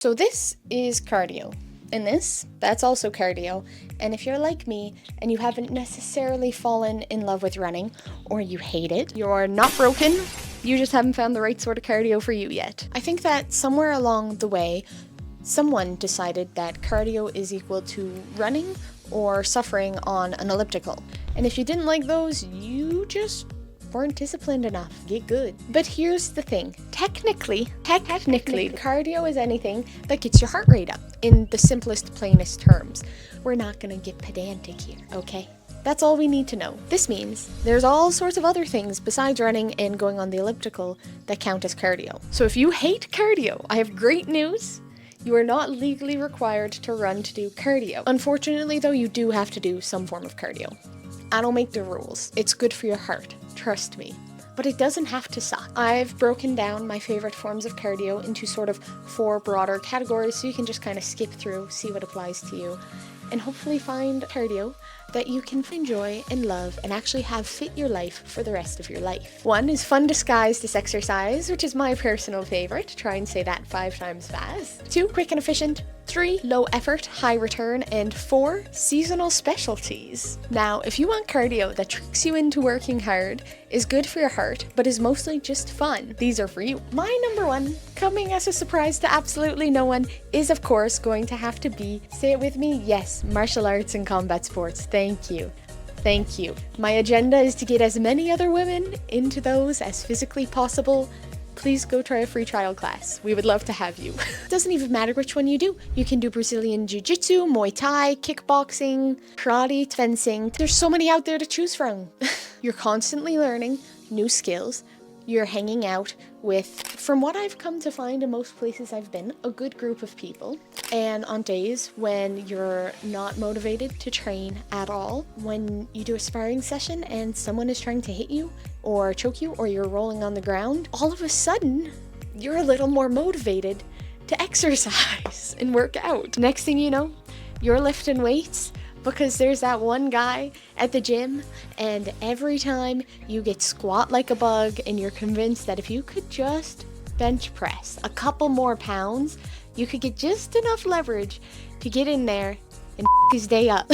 So this is cardio. And that's also cardio. And if you're like me and you haven't necessarily fallen in love with running, or you hate it, you're not broken, you just haven't found the right sort of cardio for you yet. I think that somewhere along the way, someone decided that cardio is equal to running or suffering on an elliptical. And if you didn't like those, you just weren't disciplined enough. Get good. But here's the thing. Technically, cardio is anything that gets your heart rate up, in the simplest, plainest terms. We're not gonna get pedantic here, okay? That's all we need to know. This means there's all sorts of other things besides running and going on the elliptical that count as cardio. So if you hate cardio, I have great news. You are not legally required to run to do cardio. Unfortunately, though, you do have to do some form of cardio. I don't make the rules. It's good for your heart. Trust me. But it doesn't have to suck. I've broken down my favorite forms of cardio into sort of 4 broader categories so you can just kind of skip through, see what applies to you, and hopefully find cardio that you can enjoy and love and actually have fit your life for the rest of your life. 1 is fun disguised as exercise, which is my personal favorite. Try and say that 5 times fast. 2, quick and efficient. 3, low effort, high return. And 4, seasonal specialties. Now, if you want cardio that tricks you into working hard, is good for your heart, but is mostly just fun, these are for you. My number 1, coming as a surprise to absolutely no one, is of course going to have to be, say it with me, yes, martial arts and combat sports. Thank you. Thank you. My agenda is to get as many other women into those as physically possible. Please go try a free trial class. We would love to have you. Doesn't even matter which one you do. You can do Brazilian Jiu-Jitsu, Muay Thai, kickboxing, karate, fencing. There's so many out there to choose from. You're constantly learning new skills. You're hanging out with, from what I've come to find in most places I've been, a good group of people. And on days when you're not motivated to train at all, when you do a sparring session and someone is trying to hit you or choke you or you're rolling on the ground, all of a sudden you're a little more motivated to exercise and work out. Next thing you know, you're lifting weights because there's that one guy at the gym, and every time you get squat like a bug and you're convinced that if you could just bench press a couple more pounds, you could get just enough leverage to get in there and his day up.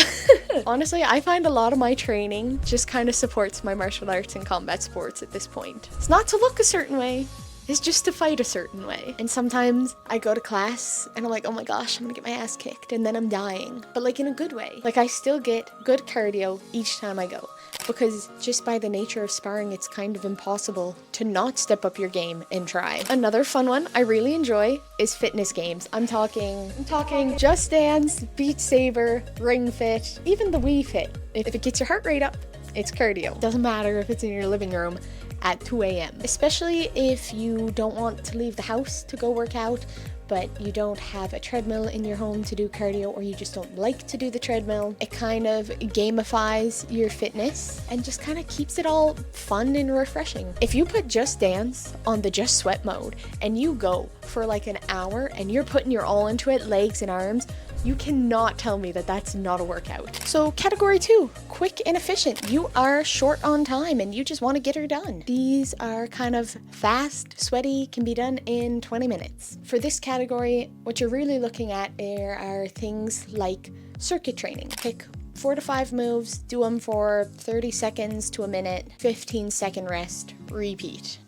Honestly, I find a lot of my training just kind of supports my martial arts and combat sports at this point. It's not to look a certain way, it's just to fight a certain way. And sometimes I go to class and I'm like, oh my gosh, I'm gonna get my ass kicked, and then I'm dying. But like in a good way. Like I still get good cardio each time I go. Because just by the nature of sparring, it's kind of impossible to not step up your game and try. Another fun one I really enjoy is fitness games. I'm talking Just Dance, Beat Saber, Ring Fit, even the Wii Fit. If it gets your heart rate up, it's cardio. Doesn't matter if it's in your living room at 2 a.m. Especially if you don't want to leave the house to go work out, but you don't have a treadmill in your home to do cardio, or you just don't like to do the treadmill. It kind of gamifies your fitness and just kind of keeps it all fun and refreshing. If you put Just Dance on the Just Sweat mode and you go for like an hour and you're putting your all into it, legs and arms, you cannot tell me that that's not a workout. So category 2, quick and efficient. You are short on time and you just want to get her done. These are kind of fast, sweaty, can be done in 20 minutes. For this category, what you're really looking at are things like circuit training. Pick 4 to 5 moves, do them for 30 seconds to a minute, 15-second rest, repeat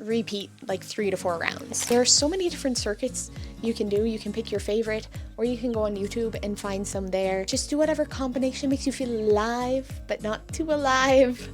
like 3 to 4 rounds. There are so many different circuits you can do. You can pick your favorite, or you can go on YouTube and find some there. Just do whatever combination makes you feel alive, but not too alive.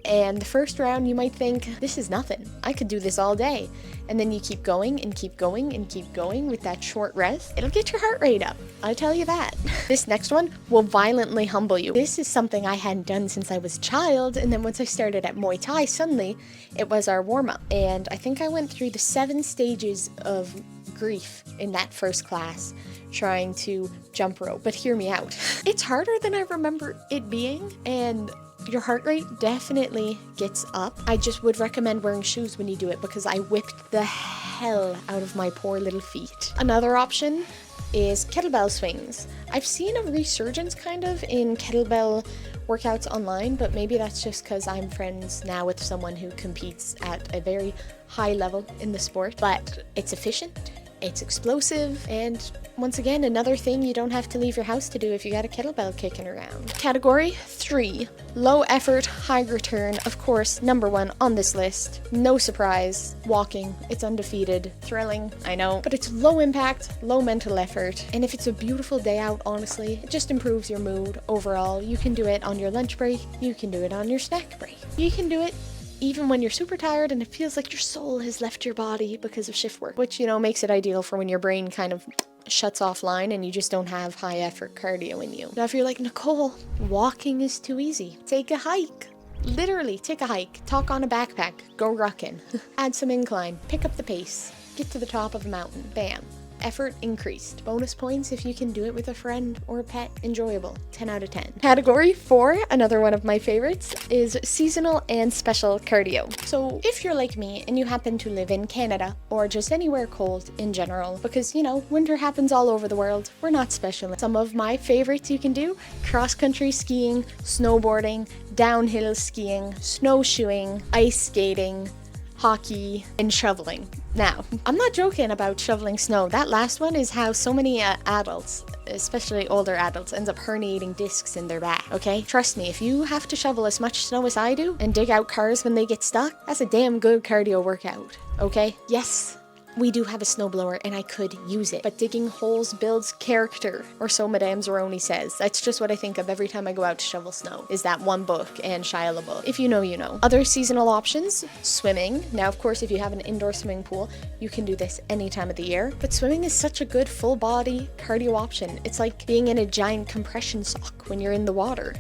And the first round you might think, this is nothing, I could do this all day. And then you keep going and keep going and keep going with that short rest. It'll get your heart rate up, I tell you that. This next one will violently humble you. This is something I hadn't done since I was a child, and then once I started at Muay Thai, suddenly it was our warm-up. And I think I went through the 7 stages of grief in that first class trying to jump rope. But hear me out. It's harder than I remember it being, and your heart rate definitely gets up. I just would recommend wearing shoes when you do it because I whipped the hell out of my poor little feet. Another option is kettlebell swings. I've seen a resurgence kind of in kettlebell workouts online, but maybe that's just because I'm friends now with someone who competes at a very high level in the sport. But it's efficient, It's explosive, and once again, another thing you don't have to leave your house to do if you got a kettlebell kicking around. Category 3. Low effort, high return. Of course, number 1 on this list. No surprise. Walking. It's undefeated. Thrilling, I know. But it's low impact, low mental effort. And if it's a beautiful day out, honestly, it just improves your mood overall. You can do it on your lunch break. You can do it on your snack break. You can do it even when you're super tired and it feels like your soul has left your body because of shift work, which, makes it ideal for when your brain kind of shuts offline and you just don't have high effort cardio in you. Now, if you're like, Nicole, walking is too easy, take a hike. Literally, take a hike, talk on a backpack, go rucking, add some incline, pick up the pace, get to the top of a mountain, bam. Effort increased. Bonus points if you can do it with a friend or a pet. Enjoyable. 10 out of 10. Category 4, another one of my favorites, is seasonal and special cardio. So if you're like me and you happen to live in Canada or just anywhere cold in general, because winter happens all over the world, we're not special. Some of my favorites you can do: cross-country skiing, snowboarding, downhill skiing, snowshoeing, ice skating, hockey, and shoveling. Now, I'm not joking about shoveling snow. That last one is how so many adults, especially older adults, ends up herniating discs in their back, okay? Trust me, if you have to shovel as much snow as I do and dig out cars when they get stuck, that's a damn good cardio workout, okay? Yes, we do have a snowblower and I could use it, but digging holes builds character, or so Madame Zeroni says. That's just what I think of every time I go out to shovel snow, is that one book and Shia LaBeouf. If you know, you know. Other seasonal options: swimming. Now, of course, if you have an indoor swimming pool, you can do this any time of the year, but swimming is such a good full body cardio option. It's like being in a giant compression sock when you're in the water.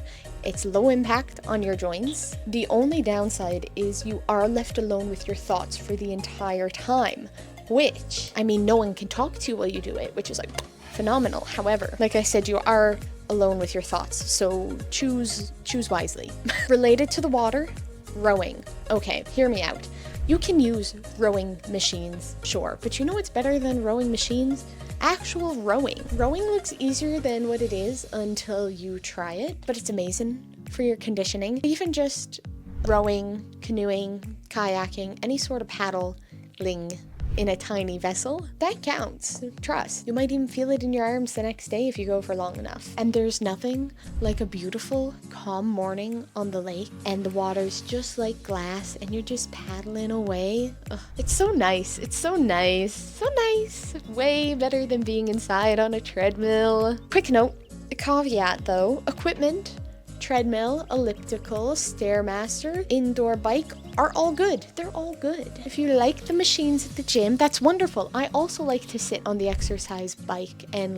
It's low impact on your joints. The only downside is you are left alone with your thoughts for the entire time, which, no one can talk to you while you do it, which is like phenomenal. However, like I said, you are alone with your thoughts, so choose wisely. Related to the water, rowing. Okay, hear me out. You can use rowing machines, sure, but you know what's better than rowing machines? Actual rowing. Rowing looks easier than what it is until you try it, but it's amazing for your conditioning. Even just rowing, canoeing, kayaking, any sort of paddling in a tiny vessel, that counts. Trust. You might even feel it in your arms the next day if you go for long enough. And there's nothing like a beautiful, calm morning on the lake and the water's just like glass and you're just paddling away. Ugh, it's so nice. It's so nice. So nice. Way better than being inside on a treadmill. Quick note, a caveat though: equipment, treadmill, elliptical, Stairmaster, indoor bike are all good. They're all good. If you like the machines at the gym, that's wonderful. I also like to sit on the exercise bike and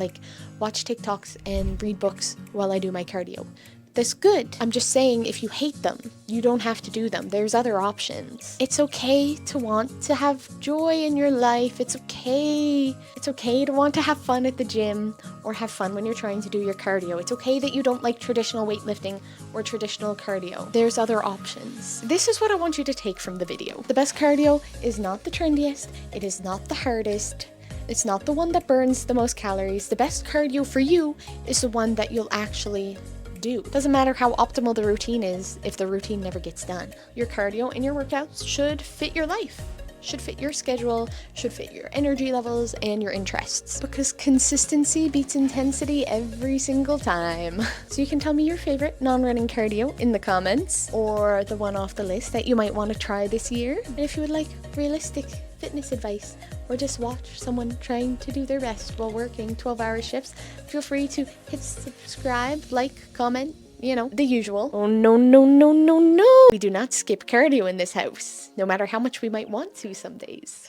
watch TikToks and read books while I do my cardio. That's good. I'm just saying, if you hate them, you don't have to do them. There's other options. It's okay to want to have joy in your life. It's okay. It's okay to want to have fun at the gym or have fun when you're trying to do your cardio. It's okay that you don't like traditional weightlifting or traditional cardio. There's other options. This is what I want you to take from the video. The best cardio is not the trendiest. It is not the hardest. It's not the one that burns the most calories. The best cardio for you is the one that you'll actually do. Doesn't matter how optimal the routine is if the routine never gets done. Your cardio and your workouts should fit your life, should fit your schedule, should fit your energy levels and your interests, because consistency beats intensity every single time. So you can tell me your favorite non-running cardio in the comments, or the one off the list that you might want to try this year. And if you would like realistic fitness advice, or just watch someone trying to do their best while working 12-hour shifts, feel free to hit subscribe, like, comment, the usual. Oh, no, no, no, no, no! We do not skip cardio in this house, no matter how much we might want to some days.